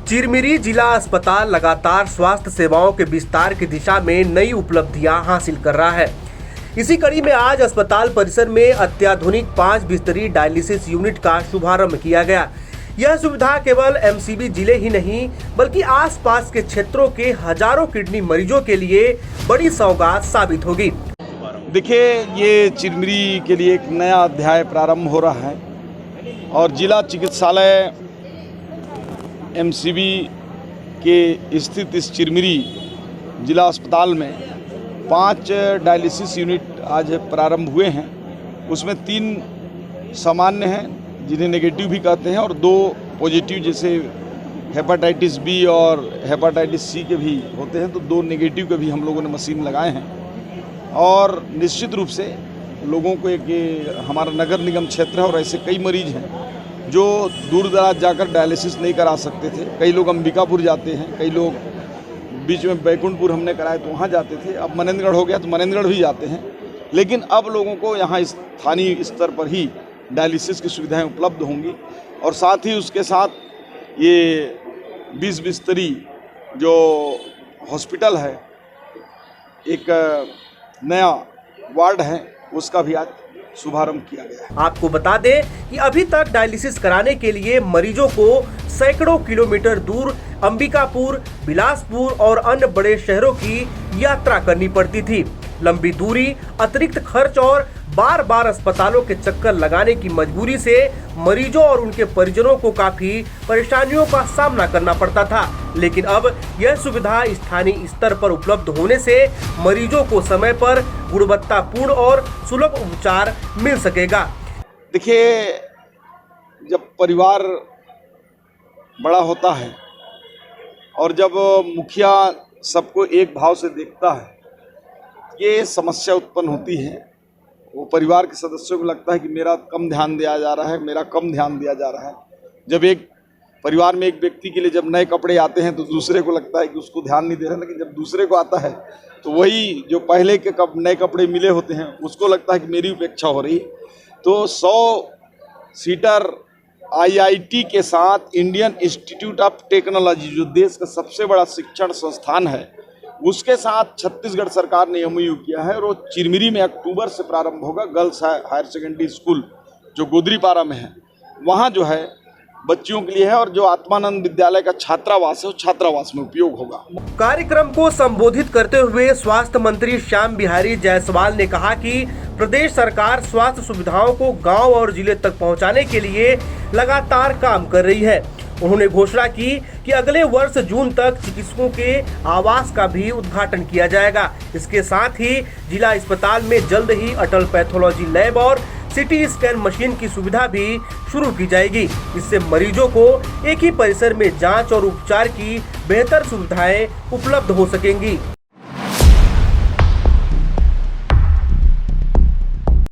चिरमिरी जिला अस्पताल लगातार स्वास्थ्य सेवाओं के विस्तार की दिशा में नई उपलब्धियां हासिल कर रहा है। इसी कड़ी में आज अस्पताल परिसर में अत्याधुनिक 5 बिस्तरी डायलिसिस यूनिट का शुभारंभ किया गया। यह सुविधा केवल एमसीबी जिले ही नहीं बल्कि आसपास के क्षेत्रों के हजारों किडनी मरीजों के लिए बड़ी सौगात साबित होगी। देखिए, ये चिरमिरी के लिए एक नया अध्याय प्रारंभ हो रहा है और जिला चिकित्सालय एमसीबी के स्थित इस चिरमिरी जिला अस्पताल में 5 डायलिसिस यूनिट आज प्रारंभ हुए हैं। उसमें 3 सामान्य हैं जिन्हें नेगेटिव भी कहते हैं और 2 पॉजिटिव जैसे हेपाटाइटिस बी और हेपाटाइटिस सी के भी होते हैं, तो 2 नेगेटिव के भी हम लोगों ने मशीन लगाए हैं। और निश्चित रूप से लोगों को एक हमारा नगर निगम क्षेत्र है और ऐसे कई मरीज हैं जो दूर दराज जाकर डायलिसिस नहीं करा सकते थे। कई लोग अंबिकापुर जाते हैं, कई लोग बीच में बैकुंठपुर हमने कराए तो वहाँ जाते थे, अब मनेंद्रगढ़ हो गया तो मनेंद्रगढ़ भी जाते हैं। लेकिन अब लोगों को यहाँ स्थानीय स्तर पर ही डायलिसिस की सुविधाएं उपलब्ध होंगी और साथ ही उसके साथ ये 20 बिस्तरी जो हॉस्पिटल है, एक नया वार्ड है, उसका भी आज शुभारंभ किया गया है। आपको बता दें कि अभी तक डायलिसिस कराने के लिए मरीजों को सैकड़ों किलोमीटर दूर अंबिकापुर, बिलासपुर और अन्य बड़े शहरों की यात्रा करनी पड़ती थी। लंबी दूरी, अतिरिक्त खर्च और बार बार अस्पतालों के चक्कर लगाने की मजबूरी से मरीजों और उनके परिजनों को काफी परेशानियों का सामना करना पड़ता था। लेकिन अब यह सुविधा स्थानीय स्तर पर उपलब्ध होने से मरीजों को समय पर गुणवत्तापूर्ण और सुलभ उपचार मिल सकेगा। देखिए, जब परिवार बड़ा होता है और जब मुखिया सबको एक भाव से देखता है, ये समस्या उत्पन्न होती है। वो परिवार के सदस्यों को लगता है कि मेरा कम ध्यान दिया जा रहा है, मेरा कम ध्यान दिया जा रहा है। जब एक परिवार में एक व्यक्ति के लिए जब नए कपड़े आते हैं तो दूसरे को लगता है कि उसको ध्यान नहीं दे रहे हैं, लेकिन जब दूसरे को आता है तो वही जो पहले के नए कपड़े मिले होते हैं उसको लगता है कि मेरी उपेक्षा हो रही है। तो 100 सीटर IIT के साथ इंडियन इंस्टीट्यूट ऑफ टेक्नोलॉजी, जो देश का सबसे बड़ा शिक्षण संस्थान है, उसके साथ छत्तीसगढ़ सरकार ने MOU किया है और वो चिरमिरी में अक्टूबर से प्रारंभ होगा। गर्ल्स हायर सेकेंडरी स्कूल जो गोदरीपारा में है, वहाँ जो है बच्चियों के लिए है और जो आत्मानंद विद्यालय का छात्रावास है, वो छात्रावास में उपयोग होगा। कार्यक्रम को संबोधित करते हुए स्वास्थ्य मंत्री श्याम बिहारी जायसवाल ने कहा कि प्रदेश सरकार स्वास्थ्य सुविधाओं को गांव और जिले तक पहुंचाने के लिए लगातार काम कर रही है। उन्होंने घोषणा की कि अगले वर्ष जून तक चिकित्सकों के आवास का भी उद्घाटन किया जाएगा। इसके साथ ही जिला अस्पताल में जल्द ही अटल पैथोलॉजी लैब और CT स्कैन मशीन की सुविधा भी शुरू की जाएगी। इससे मरीजों को एक ही परिसर में जांच और उपचार की बेहतर सुविधाएं उपलब्ध हो सकेंगी।